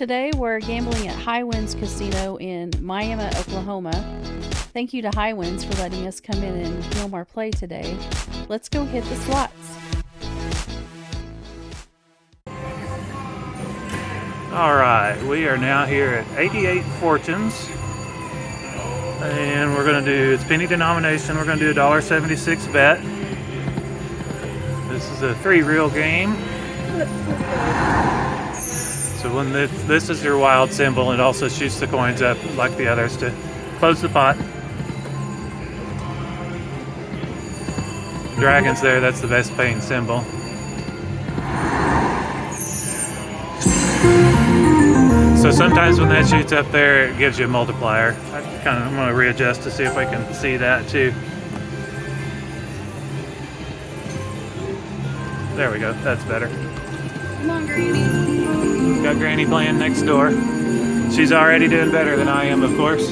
Today we're gambling at High Winds Casino in Miami, Oklahoma. Thank you to High Winds for letting us come in and film our play today. Let's go hit the slots. All right, we are now here at 88 Fortunes, and we're going to do, it's penny denomination, we're going to do a $1.76 bet. This is a 3-reel game. So when this is your wild symbol, it also shoots the coins up like the others to close the pot. Dragons there, that's the best paying symbol. So sometimes when that shoots up there, it gives you a multiplier. I'm going to readjust to see if I can see that too. There we go, that's better. Come on, Granny. Got Granny playing next door. She's already doing better than I am, of course.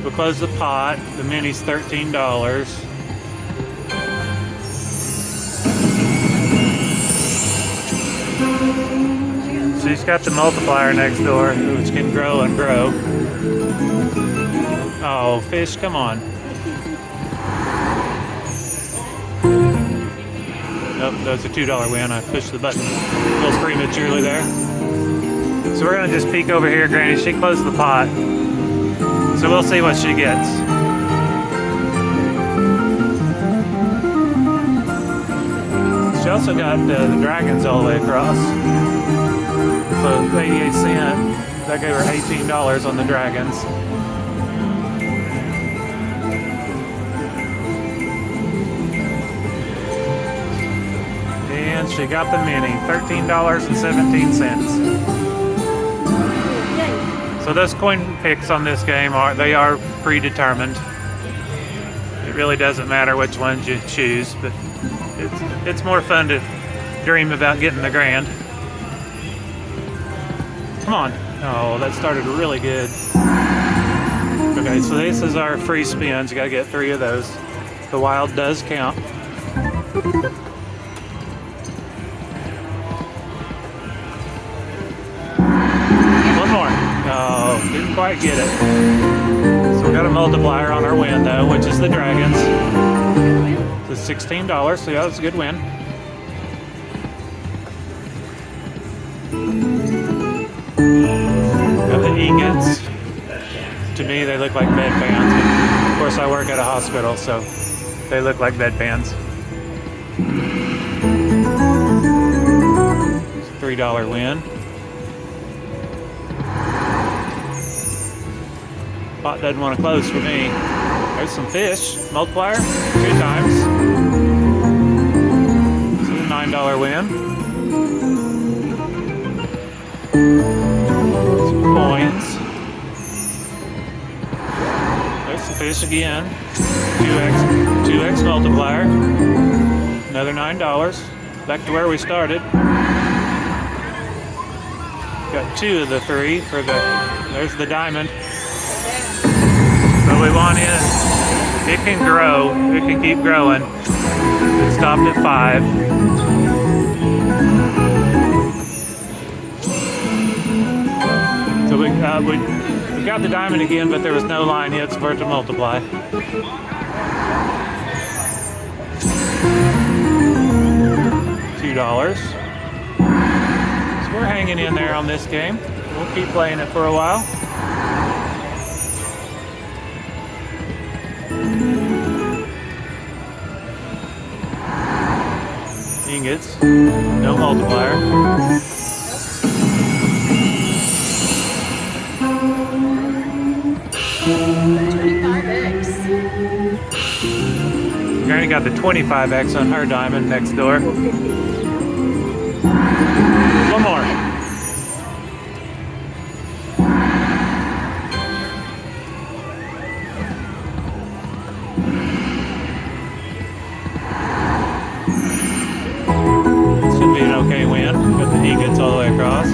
We'll close the pot. The mini's $13. She's got the multiplier next door, which can grow and grow. Oh, fish, come on. Nope, that's a $2 win. I pushed the button a little prematurely there. So we're going to just peek over here, Granny. She closed the pot. So we'll see what she gets. She also got the dragons all the way across. So 88 cents. That gave her $18 on the dragons. And she got the mini, $13.17. So those coin picks on this game are predetermined. It really doesn't matter which ones you choose, but it's more fun to dream about getting the grand. Come on. Oh, that started really good. Okay, so this is our free spins. You gotta get 3 of those. The wild does count. One more. Oh, didn't quite get it. So we got a multiplier on our win though, which is the dragons. It's $16, so yeah, that's a good win. Got the ingots. To me, they look like bedpans. Of course, I work at a hospital, so they look like bedpans. It's a $3 win. Pot doesn't want to close for me. There's some fish. Multiplier, 2 times. This is a $9 win. Some coins. There's some fish again. 2x multiplier. Another $9. Back to where we started. Got 2 of the 3 for there's the diamond. So we want it can grow, it can keep growing. It stopped at 5. So we got the diamond again, but there was no line yet for it to multiply. $2. So we're hanging in there on this game. We'll keep playing it for a while. Ingots, no multiplier. Granny got the 25x on her diamond next door. One more. Okay, win. Got the ingots all the way across.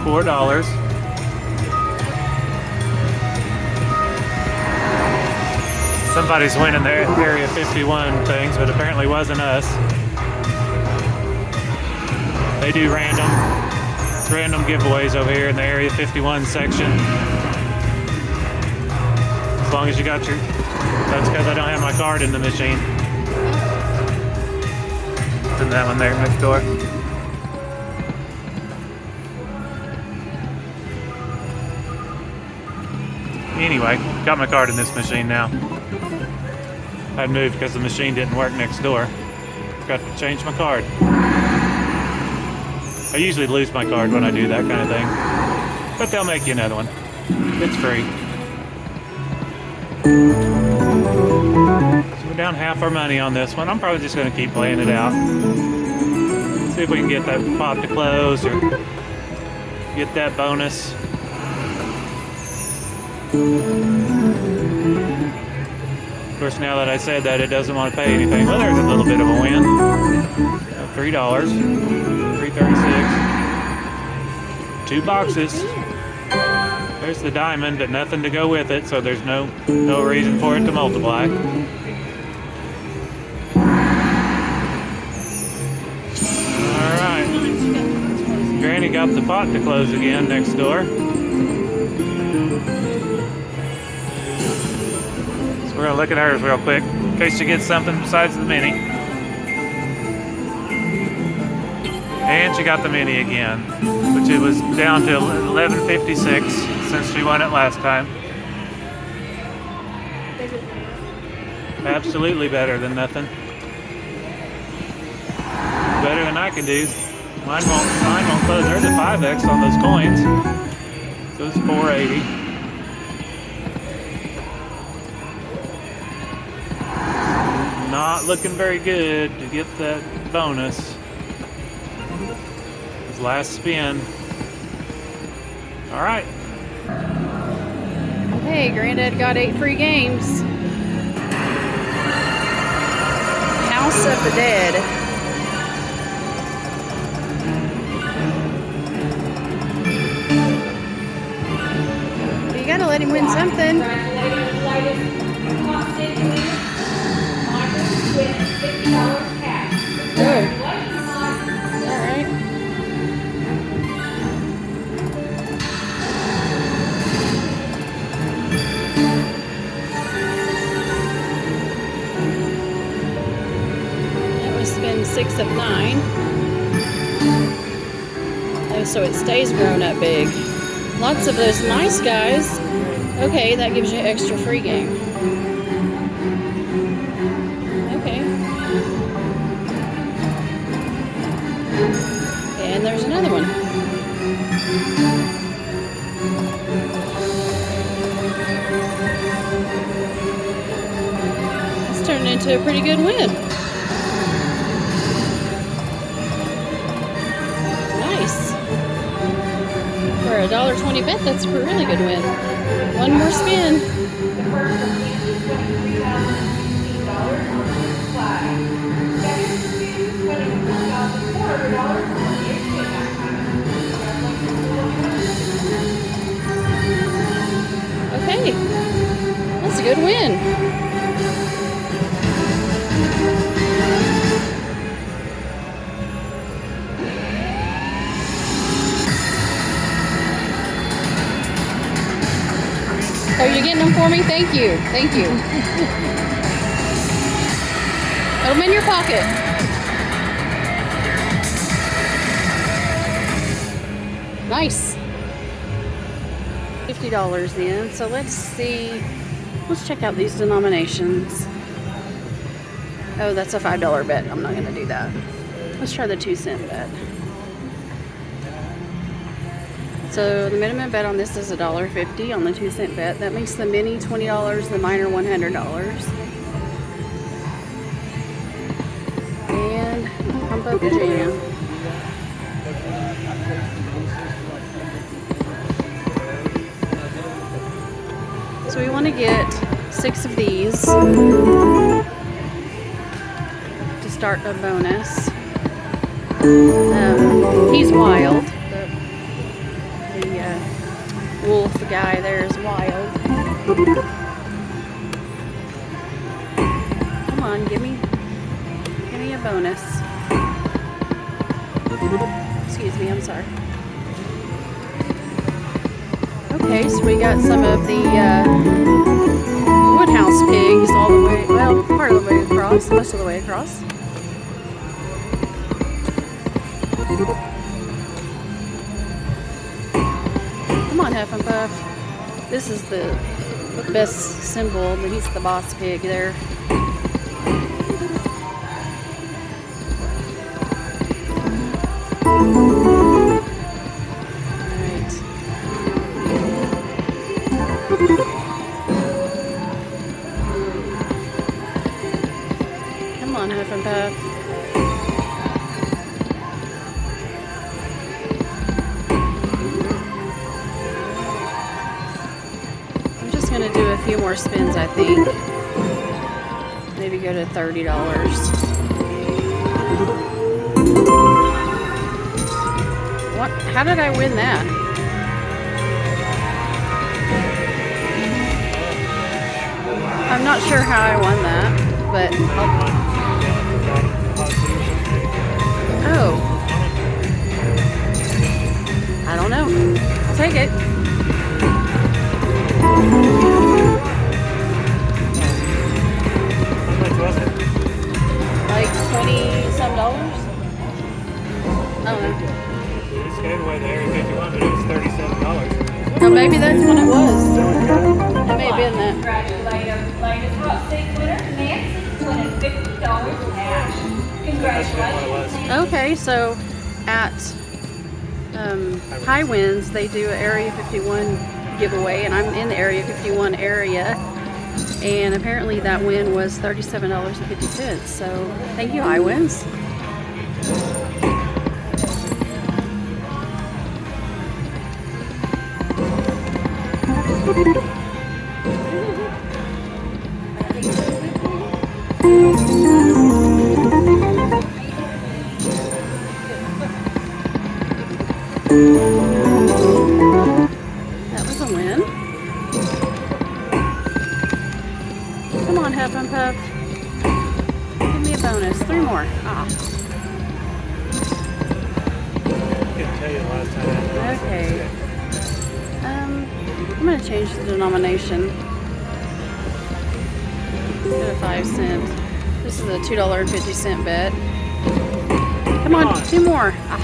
$4. Somebody's winning their Area 51 things, but apparently wasn't us. They do random giveaways over here in the Area 51 section. As long as you got your... That's because I don't have my card in the machine. And that one there next door. Anyway, got my card in this machine now. I moved because the machine didn't work next door. Got to change my card. I usually lose my card when I do that kind of thing. But they'll make you another one. It's free. So we're down half our money on this one. I'm probably just going to keep playing it out. See if we can get that pot to close or get that bonus. Of course, now that I said that, it doesn't want to pay anything. Well, there's a little bit of a win. $3, $3.36. 2 boxes. There's the diamond, but nothing to go with it, so there's no reason for it to multiply. All right. Granny got the pot to close again next door. We're gonna look at hers real quick in case she gets something besides the mini. And she got the mini again, which it was down to 11.56 since she won it last time. Absolutely better than nothing. Better than I can do. Mine won't close. There's a 5x on those coins. So it's 480. Not looking very good to get that bonus. His last spin. All right. Hey, Granddad got 8 free games. House of the Dead. You gotta let him win something. Good. All right. That was spin 6 of 9. Oh, so it stays grown up big. Lots of those nice guys. Okay, that gives you an extra free game. Okay. And there's another one. It's turned into a pretty good win. Nice. For a $1.20 bet, that's a really good win. One more spin. Okay, that's a good win. Are you getting them for me? Thank you. Thank you. Put them in your pocket. Nice. $50 in. So let's see. Let's check out these denominations. Oh, that's a $5 bet. I'm not going to do that. Let's try the 2-cent bet. So the minimum bet on this is $1.50 on the 2-cent bet. That makes the mini $20, the minor $100. And pump up the jam. So we want to get 6 of these to start a bonus. He's wild. The wolf guy there is wild. on, give me a bonus. Excuse me, I'm sorry. Okay, so we got some of the woodhouse pigs all the way, well, part of the way across, most of the way across. Come on, Huff and Puff. This is the best symbol, but he's the boss pig there. Alright. Come on, Huff and Puff. I'm just going to do a few more spins, I think. Maybe go to $30. What? How did I win that? I'm not sure how I won that, but oh, I don't know. I'll take it. How much was it? Like $20-some. I don't know. This gave away the Area 51, but it was $37. No, maybe that's what it was. It may have been that. Congratulations, latest hot seat winner, Nancy, winning $50 cash. Congratulations. Okay, so at High Winds, they do an Area 51 giveaway, and I'm in the Area 51 area, and apparently that win was $37.50. So thank you, High Winds. That was a win. Come on, Huff and Puff. Give me a bonus. 3 more. Ah. Couldn't tell you the last time I had it. Okay. I'm going to change the denomination. Go to 5 cents. This is a $2.50 bet. Come on, 2 more. Ah.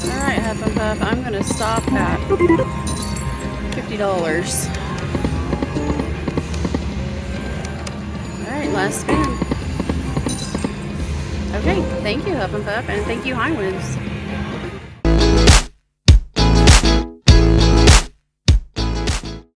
Alright, Huff and Puff, I'm going to stop at $50. Alright, last spin. Okay, thank you, Huff and Puff, and thank you, High Winds.